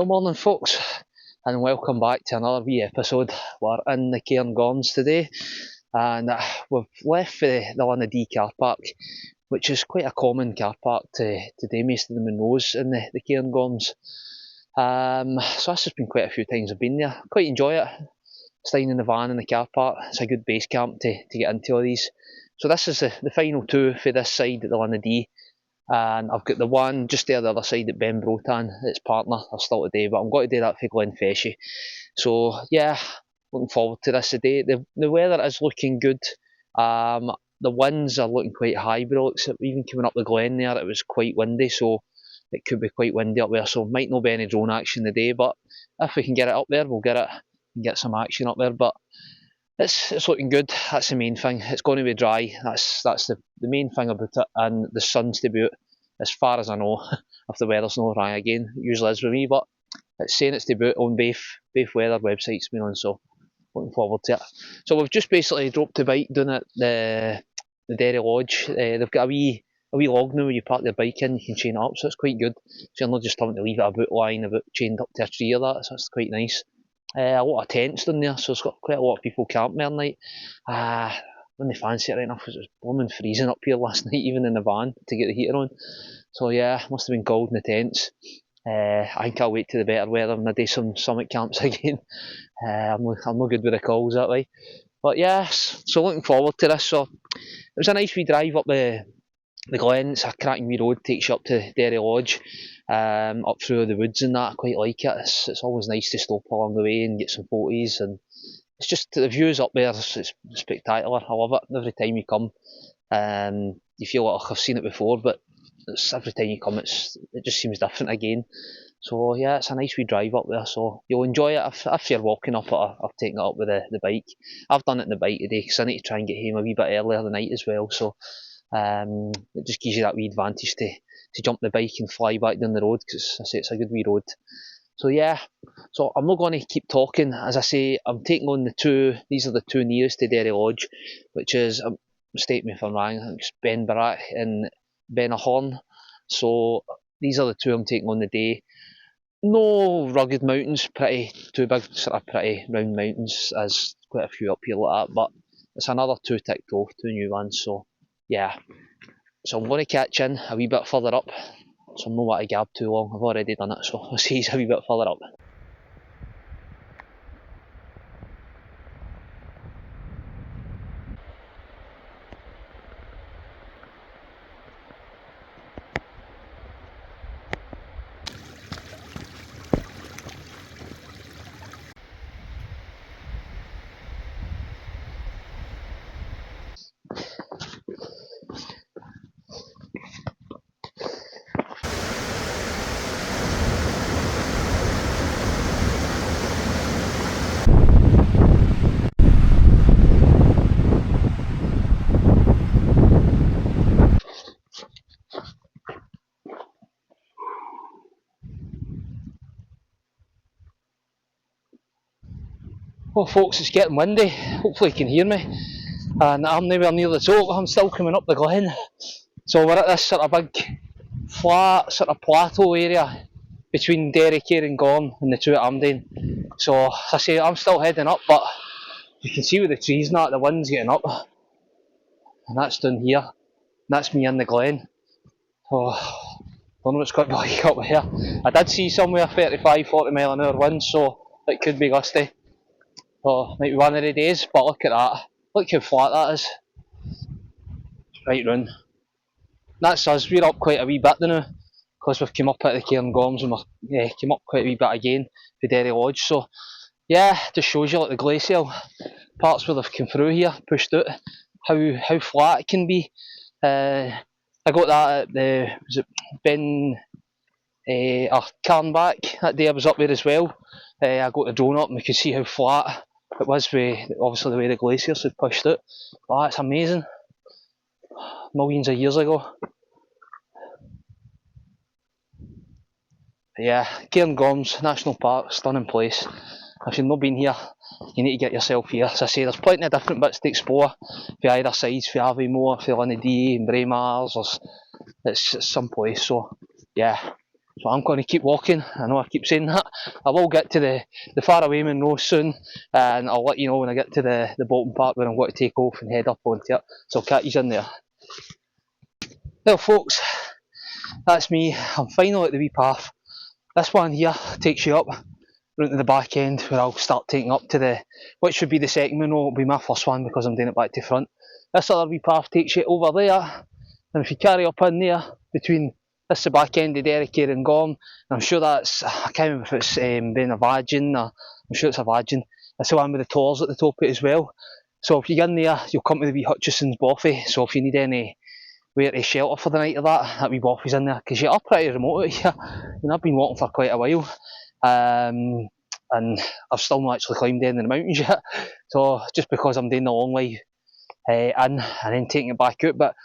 Good morning folks, and welcome back to another wee episode. We're in the Cairngorms today, and we've left for the Linn of Dee car park, which is quite a common car park to do most of the munros in the Cairngorms. So this has been quite a few times I've been there. Quite enjoy it, staying in the van in the car park. It's a good base camp to get into all these. So this is the final two for this side at the Linn of Dee. And I've got the one just there the other side at Beinn Bhreac, its partner, are still today, but I'm going to do that for Glen. So yeah, looking forward to this today. The weather is looking good. The winds are looking quite high, but it looks like even coming up the glen there, it was quite windy, so it could be quite windy up there, so might not be any drone action today, but if we can get it up there, we'll get it and get some action up there. But it's looking good. That's the main thing. It's going to be dry. That's the main thing about it, and the sun's to be out, as far as I know. If the weather's not dry again, it usually is with me, but it's saying it's to be out on both weather websites, so looking forward to it. So we've just basically dropped the bike down at the Derry Lodge. They've got a wee log now where you park your bike in, you can chain it up, so it's quite good. So you're not just having to leave it about lying about chained up to a tree or that, so it's quite nice. A lot of tents down there, so it's got quite a lot of people camping there at night. Wouldn't fancy it right enough, because it was blooming freezing up here last night, even in the van, to get the heater on. So yeah, must have been cold in the tents. I think I'll wait till the better weather and I do some summit camps again. I'm not good with the calls that way. But yes, so looking forward to this. So it was a nice wee drive up the glen. It's a cracking wee road, takes you up to Derry Lodge, up through the woods and that. I quite like it. It's always nice to stop along the way and get some photos, and it's just the views up there. It's spectacular. I love it. Every time you come, you feel like I've seen it before, but every time you come, it just seems different again. So yeah, it's a nice wee drive up there, so you'll enjoy it. If you're walking up it, I've taken it up with the bike. I've done it in the bike today because I need to try and get home a wee bit earlier tonight as well, so it just gives you that wee advantage to jump the bike and fly back down the road, because I say it's a good wee road. So yeah, so I'm not going to keep talking. As I say, I'm taking on these are the two nearest to Derry Lodge, which is, mistake me if I'm wrong, I think it's Beinn Bhreac and Beinn. So these are the two I'm taking on the day. No rugged mountains, too big, sort of pretty round mountains, as quite a few up here like that, but it's another two ticked off, two new ones, so yeah. So I'm going to catch in a wee bit further up, so I'm not want to gab too long. I've already done it, so I'll see you a wee bit further up. Well folks, it's getting windy, hopefully you can hear me, and I'm nowhere near the top, I'm still coming up the glen. So we're at this sort of big flat sort of plateau area between Derry, Cairngorms and the two at Amdane. So as I say, I'm still heading up, but you can see with the trees and that, the wind's getting up, and that's down here, and that's me in the glen. Oh, don't know what's going to be like up here. I did see somewhere 35-40 mile an hour winds, so it could be gusty. Oh, might be one of the days, but look at that. Look how flat that is. Right round. That's us, we're up quite a wee bit now, because we've come up at the Cairngorms and we've came up quite a wee bit again to Derry Lodge. So yeah, just shows you like the glacial parts where they've come through here, pushed out, how flat it can be. I got that at was it Beinn Cairngorms that day I was up there as well. I got the drone up and we could see how flat it was with obviously the way the glaciers had pushed out. But that's amazing. Millions of years ago. But yeah, Cairngorms National Park, stunning place. If you've not been here, you need to get yourself here. As I say, there's plenty of different bits to explore for either sides, for Aviemore, for Linn of Dee and Bhreac, it's some place. So yeah, So I'm going to keep walking. I know I keep saying that. I will get to the far away munros soon, and I'll let you know when I get to the bolting part where I'm going to take off and head up onto it. So I'll catch you in there. Well folks, that's me. I'm finally at the wee path. This one here takes you up round to the back end where I'll start taking up to which should be the second munro. It'll be my first one because I'm doing it back to front. This other wee path takes you over there, and if you carry up in there between this is the back end of Derry Cairngorms, and I'm sure that's, I can't remember if it's Beinn Bhreac or I'm sure it's a Vagin. That's the one with the thois at the top of it as well. So if you get in there, you'll come to the wee Hutchison's Boffy. So if you need any where to shelter for the night of that wee Boffy's in there, because you are pretty remote out here. I've been walking for quite a while, and I've still not actually climbed any of the mountains yet. So just because I'm doing the long way in and then taking it back out, but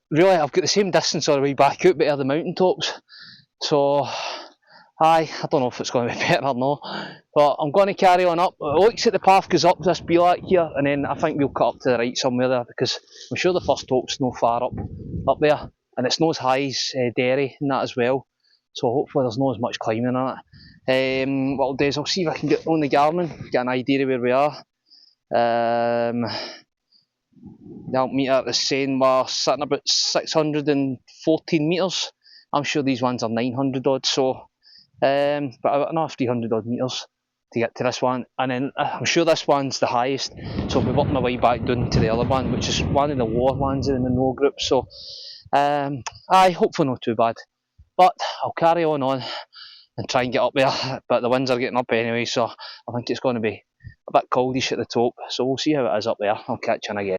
really I've got the same distance all the way back out, but at the mountain tops. So I don't know if it's going to be better or not, but I'm going to carry on up. It looks like the path goes up this Bhreac here, and then I think we'll cut up to the right somewhere there, because I'm sure the first top's no far up there, and it's not as high as Derry and that as well. So hopefully there's not as much climbing on it. What I'll do is I'll see if I can get on the Garmin, get an idea of where we are. The altimeter is saying we're sitting about 614 metres. I'm sure these ones are 900 odd, so but another 300 odd metres to get to this one, and then I'm sure this one's the highest, so I'll be working my way back down to the other one, which is one of the lower ones in the munro group. So hopefully not too bad, but I'll carry on and try and get up there, but the winds are getting up anyway, so I think it's going to be a bit coldish at the top, so we'll see how it is up there. I'll catch you in again.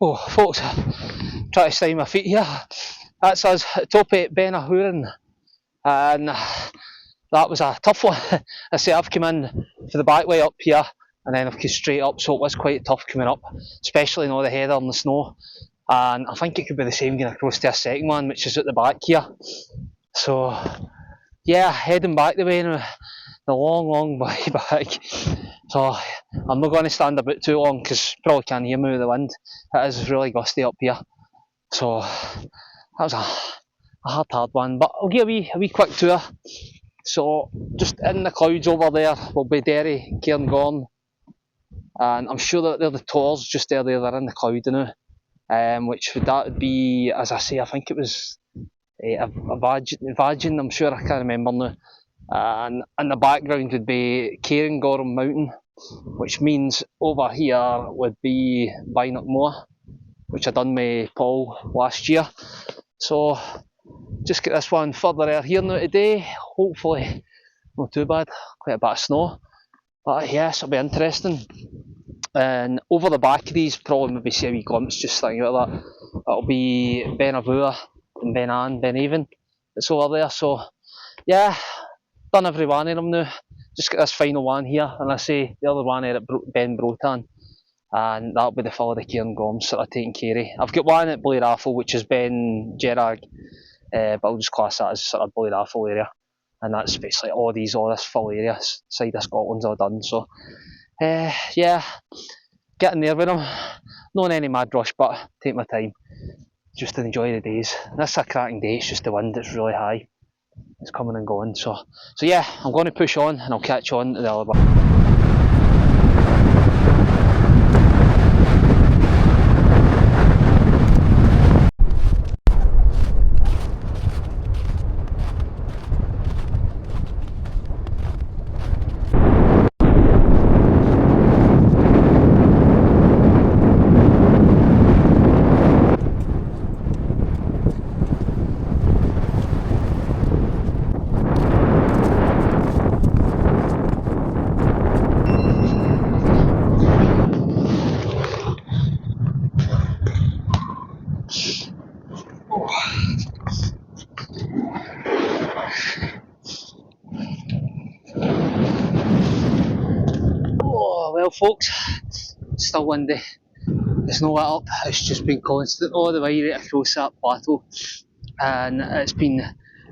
Oh folks, try to stay my feet here. That's us at the top of Beinn Bhreac, and that was a tough one. I say I've come in for the back way up here, and then I've come straight up, so it was quite tough coming up, especially in all the heather and the snow. And I think it could be the same going across to a second one, which is at the back here. So yeah, heading back the way now, the long way back. So I'm not going to stand about too long, because you probably can't hear me with the wind. It is really gusty up here. So that was a hard one, but I'll give a wee quick tour. So just in the clouds over there will be Derry, Cairngorms, and I'm sure that they're the thois just there, they're in the cloud now, which would be, as I say, I think it was a Vagin, I'm sure, I can't remember now. And in the background would be Cairngorms mountain, which means over here would be Beinn Bhreac, which I done with Paul last year. So just get this one further here now today, hopefully not too bad, quite a bit of snow, but yes, it'll be interesting. And over the back of these, probably maybe see a wee glimpse just thinking about that, it'll be Beinn Bhreac and Beinn, it's over there. So yeah, done every one of them now, just got this final one here, and I say the other one here at Beinn Bhreac, and that'll be the full of the Cairngorms sort of taking care of. I've got one at Bhreac, which is Beinn Bhreac, but I'll just class that as sort of Bhreac area, and that's basically all this full area side of Scotland's all done. So yeah, getting there with them, not in any mad rush, but take my time, just to enjoy the days. This is a cracking day, it's just the wind that's really high, it's coming and going. So yeah, I'm going to push on, and I'll catch on to the other one. folks, still windy. It's not let up, it's just been constant all the way right across that plateau, and it's been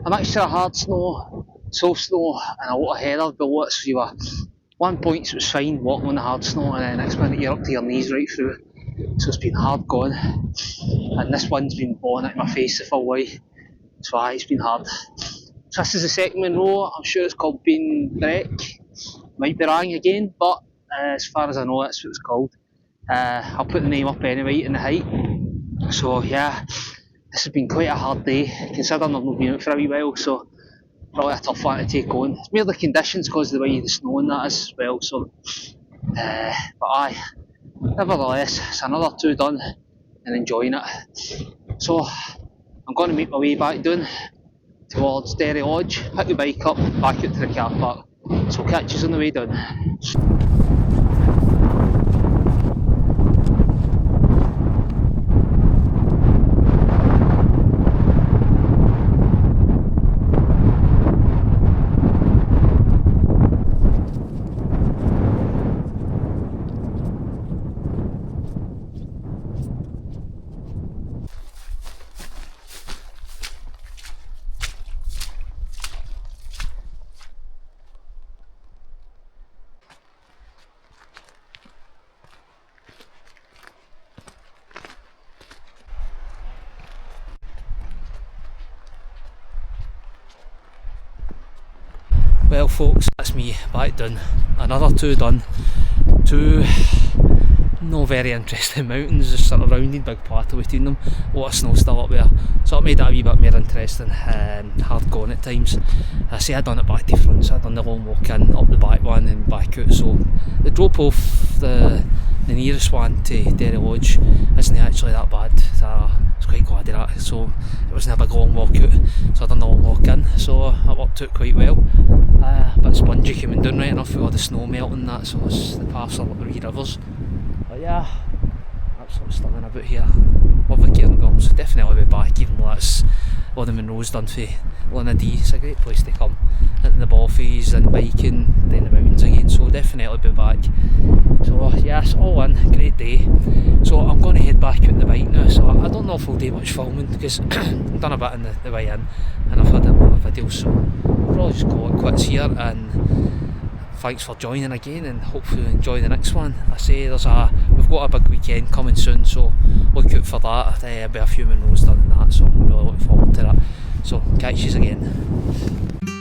a mixture of hard snow, soft snow, and a lot of heather below it. So you were, one point it was fine walking on the hard snow, and then the next minute you're up to your knees right through. So it's been hard going, and this wind's been blowing at my face the full way, so it's been hard. So this is the second Munro. I'm sure it's called Beinn Bhreac. Might be wrong again, but as far as I know, that's what it's called. I'll put the name up anyway in the height. So yeah, this has been quite a hard day, considering I've not been out for a wee while, so probably a tough one to take on. It's mere the conditions because of the way the snow and that is as well, so but aye, nevertheless, it's another 2 done and enjoying it. So I'm going to make my way back down towards Derry Lodge, pick the bike up, back out to the car park. So catch us on the way down. Well folks, that's me back done. Another 2 done. 2 no very interesting mountains, just sort of rounded big plateau between them. A lot of snow still up there, so it made it a wee bit more interesting and hard going at times. I say I done it back to front, so I done the long walk in, up the back one and back out. So the drop off, the nearest one to Derry Lodge isn't actually that bad. I was quite glad of that. So it wasn't a big long walk out, so I done the long walk in, so it worked out quite well. A bit spongy coming down right enough with all the snow melting and that, so it's the paths are up the wee rivers. But yeah, absolutely stunning about here. Love the Cairngorms, definitely be back, even though that's all the Munros done for Linn of Dee. It's a great place to come into the bothies and biking down the mountains again, so definitely be back. So yes, all in, great day. So I'm going to head back out the bike now, so I don't know if I'll do much filming because I've done a bit in the way in and I've had a lot of videos, so I'll probably just call it quits here, and thanks for joining again and hopefully you enjoy the next one. I say we've got a big weekend coming soon, so look out for that. There'll be a few Munros done and that, so I'm really looking forward to that. So catch yous again.